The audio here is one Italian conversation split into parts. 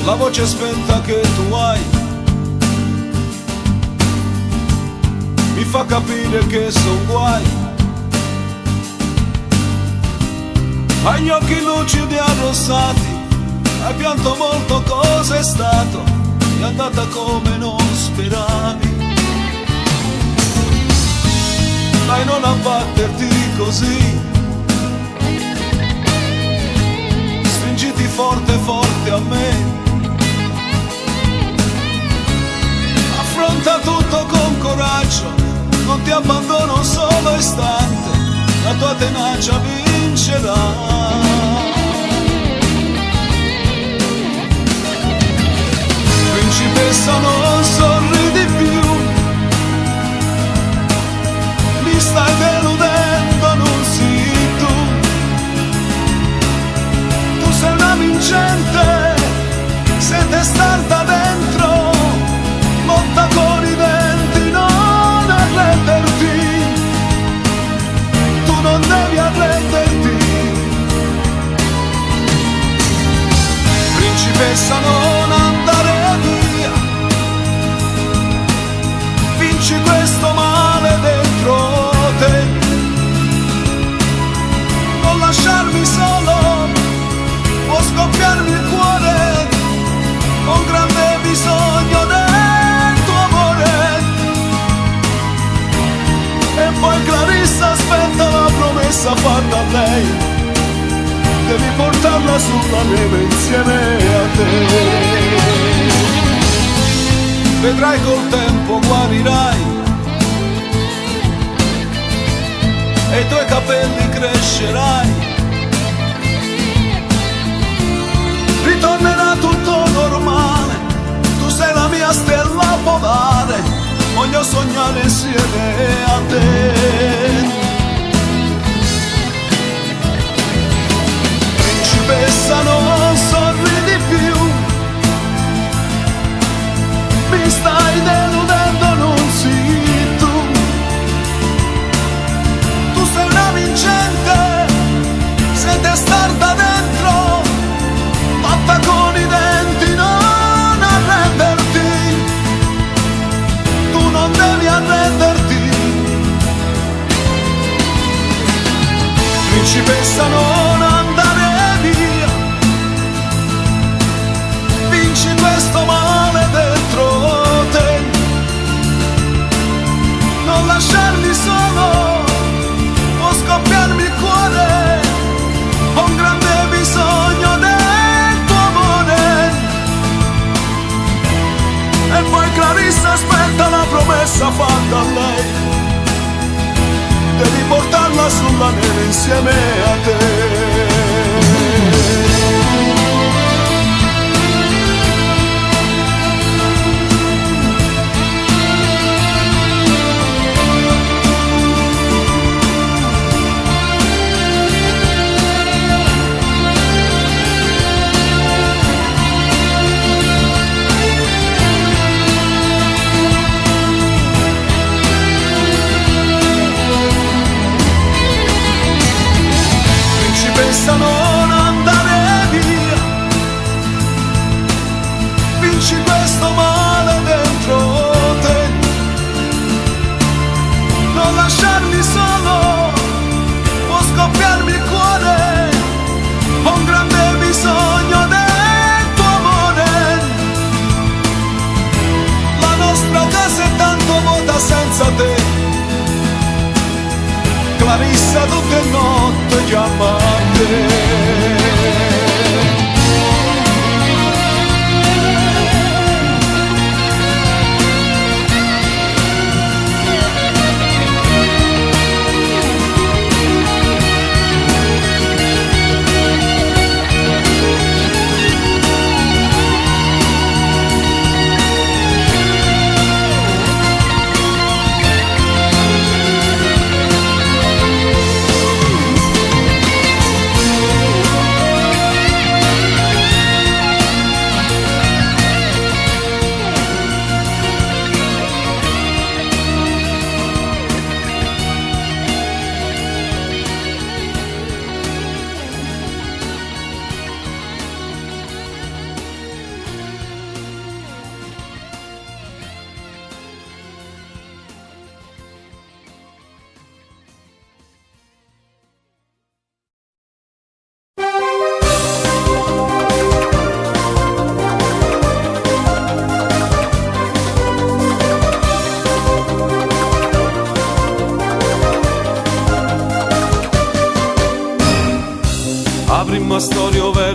la voce spenta che tu hai mi fa capire che son guai. Hai gli occhi lucidi arrossati, hai pianto molto, cosa è stato? È andata come non speravi. Dai, non abbatterti così, stringiti forte forte a me. Affronta tutto con coraggio, non ti abbandono un solo istante, la tua tenacia vincerà. Principessa, non sorridi più, mi stai deludendo, non sei tu. Tu sei una vincente, sei testarda dentro, lotta con i denti, non arrenderti, tu non devi arrenderti. Principessa, non andare via, vinci questo male dentro te, non lasciarmi solo, può scoppiarmi il cuore, ho un grande bisogno del tuo amore. E poi Clarissa, aspetta la promessa fatta a lei, devi portarla sulla neve insieme a te. Vedrai col tempo guarirai e i tuoi capelli crescerai, ritornerà tutto normale, tu sei la mia stella polare, voglio sognare insieme a te. Principessa, non sorridi più, mi stai deludendo, non sei tu. Tu sei una vincente, sei testarda dentro, fatta con i denti, non arrenderti, tu non devi arrenderti. Principessa, non andare via, vinci questo male dentro te, non lasciarmi solo, può scoppiarmi il cuore, ho un grande bisogno del tuo amore. E poi Clarissa, aspetta la promessa fatta a lei, devi portarla sulla neve insieme a te.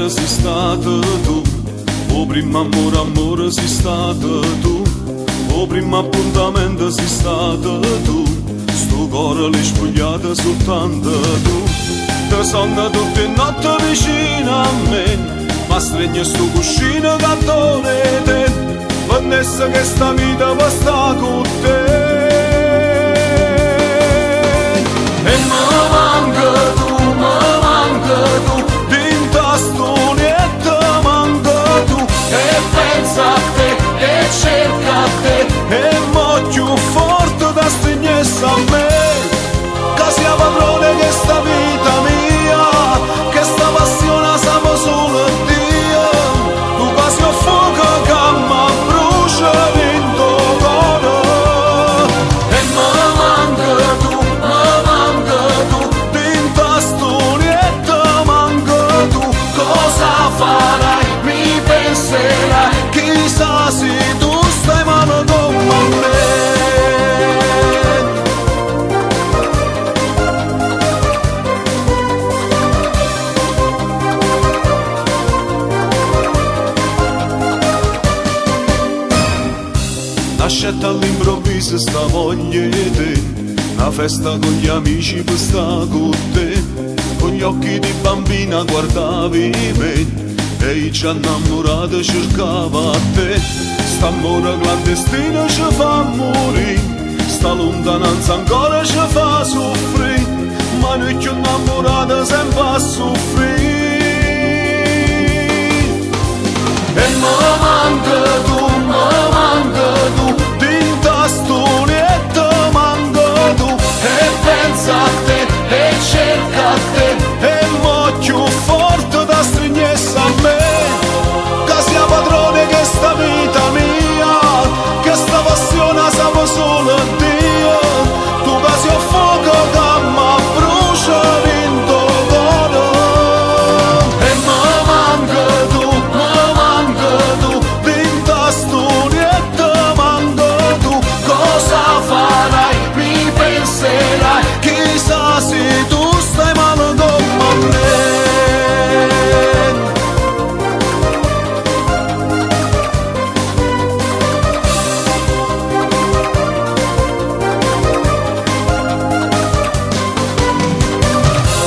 primavera sei stata tu, o primo amore, amore sei stata tu, o primo appuntamento sei stata tu, sto cuore l'hai spogliata soltanto tu. Te sonno tutte notte vicino a me, ma stringe sto cuscino cattone te, vanessa che sta vita va sta con te. E me manca tu, dinta storietta manca tu, e pensa a te, e cerca a te, e mo' più forte da stringesse a me, che sia padrone che sta vita mia, che sta passione sapeva solo Dio, tu quasi a fuoco che mi brucia dentro cuore. E me manca tu, dinta storietta manca tu, cosa farai, mi penserai, chissà se tu stai male come me. Nascetta all'improvviso sta voglia di te, una festa con gli amici per sta con te, con gli occhi di bambina guardavi me, e io ci innamorato cercava a te. St'amore clandestino ci fa morire, sta lontananza ancora ci fa soffrire, ma noi più innamorati sempre a soffrire. E me manca tu, tinta storietta manca tu, e pensa a te, e cerca a te, e mo' più forte da stringesse a me, che sia padrone che sta vita mia, che sta passione sapeva solo Dio, tu che sia fuoco che mi brucia dentro cuore. E me manca tu, dinta storietta manca tu, cosa farai, mi penserai, chissà se tu stai male come me.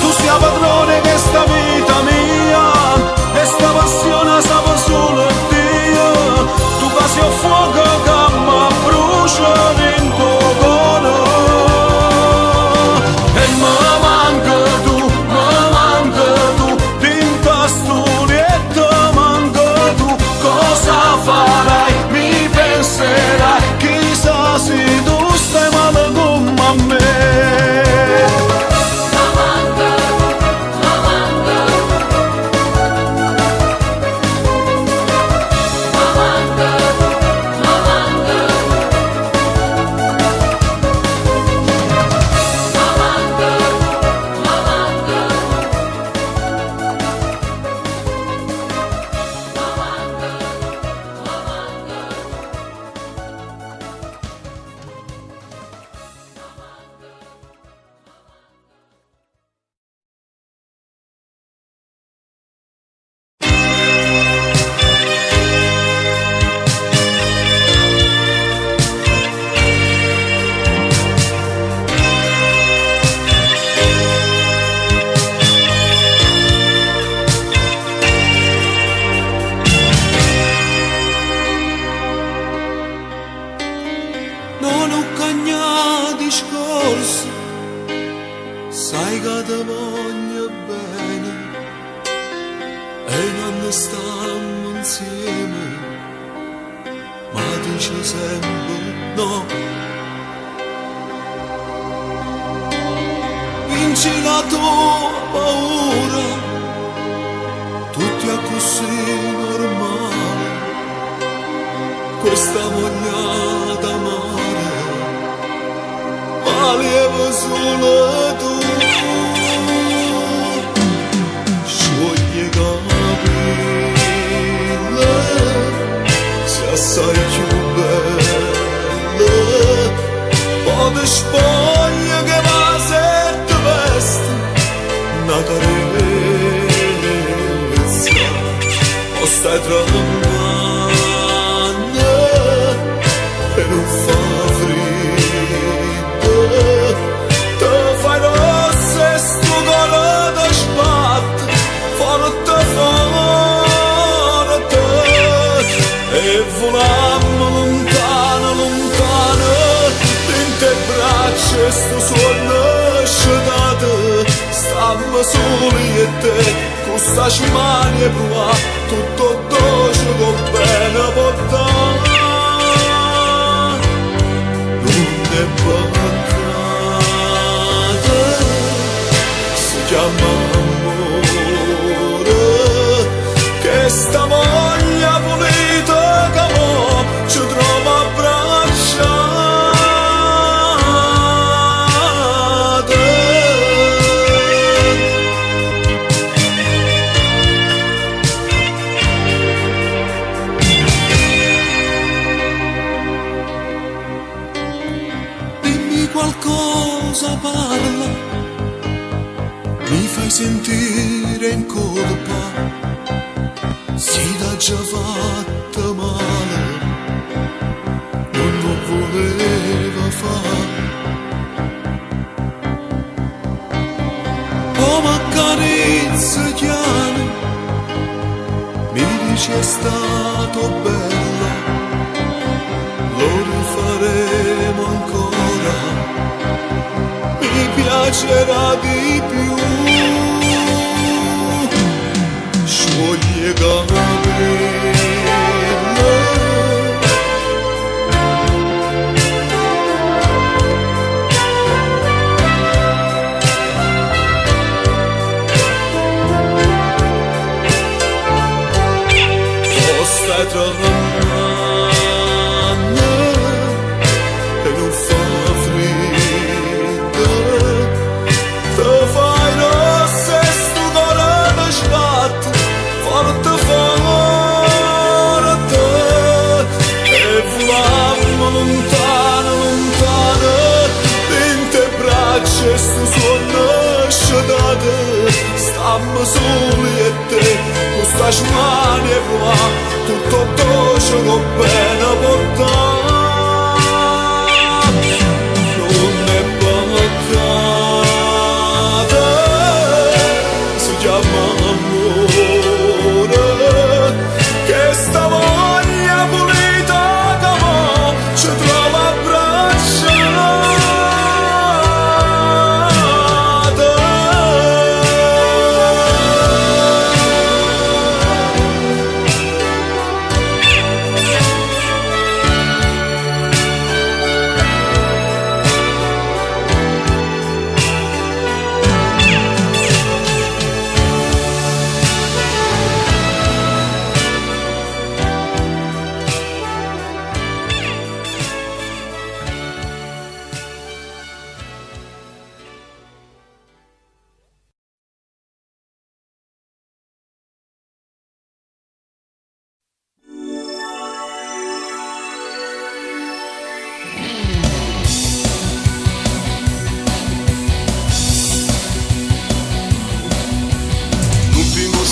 Tu sia padrone che sta vita mia, e sta passione sapeva solo Dio, tu che sia fuoco che mi brucia dentro cuore. E me manca tu, dinta storietta manca tu, cosa farai, mi penserai, chissà se tu stai male come a me. Non ho cagnato discorsi, sai che ti voglio bene, e non ne stiamo insieme, ma dici sempre no. Vinci la tua paura, tutti a così normale, questa voglia d'amare, ma lieve solo tu. Scioglie capire, se assai più belle, poi ti spoglia che va se ti veste una carezza. stai tremando e non fa freddo, te fai rosso e sto cuore ti sbatte forte forte e volammo lontano lontano in te braccia e sto suono scedato stammo soli e te con sta smania prova tutto dolce con bene portare non è peccato si chiama amore che sta voglia pulita che mo ci trova abbracciate. Qualcosa parla, mi fai sentire in colpa, si l'ha già fatta male, non lo voleva fare. Come accarezza chiara, mi dice è stato bello, lo rifaremo ancora. Mi piacerà di più scioglie capello stai tremando e non fa freddo, te fai rosso e sto cuore ti sbatte forte forte e volammo lontano lontano in te braccia e sto suono scedato stammo soli e te con sta smania qua tutto dolce con bene portare non è peccato si chiama amore che sta voglia pulita che mo ci trova abbracciate.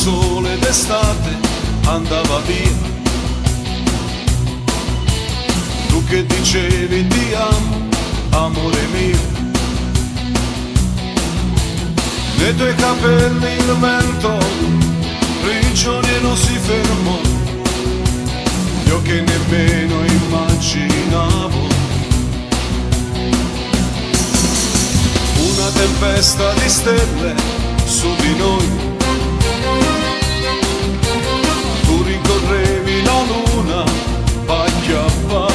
Sole d'estate andava via, tu che dicevi ti amo, amore mio, nei tuoi capelli il vento prigioniero non si fermò, io che nemmeno immaginavo, una tempesta di stelle su di noi. Tu rincorrevi la luna, paglia va.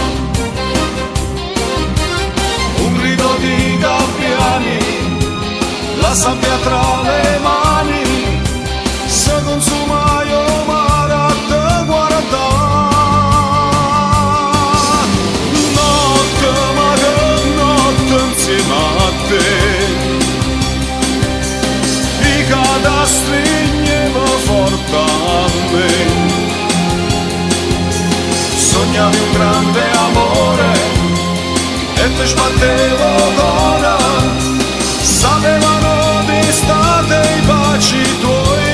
Un grido di gabbiani, la sabbia tra le mani, se consuma io mare a te guardare. Notte, ma che notte insieme a te, i cadastri forte a me, sognavi un grande amore e ti sbattevo l'ora, sapevano di state i baci tuoi.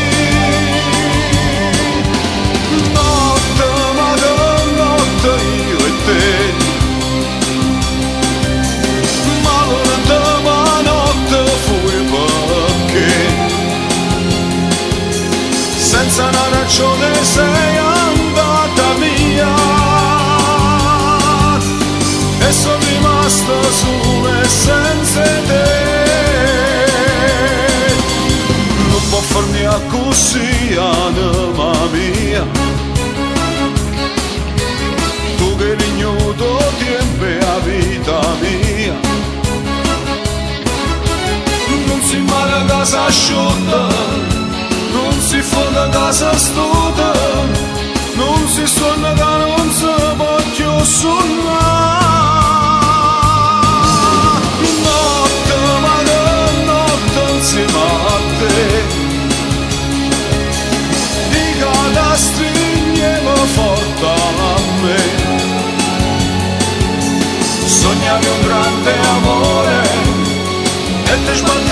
ragione sei andata via e sono rimasto solo e senza te. Non può farmi a così, anima mia, tu che l'ignuto tempo a vita mia. Non si male a casa asciutta, non si fonda a casa studa, non si suona che non si può più suonare. Notte, ma che notte insieme a te, di cada stringevo forte a me. Sognavi un grande amore e ti sbagliavi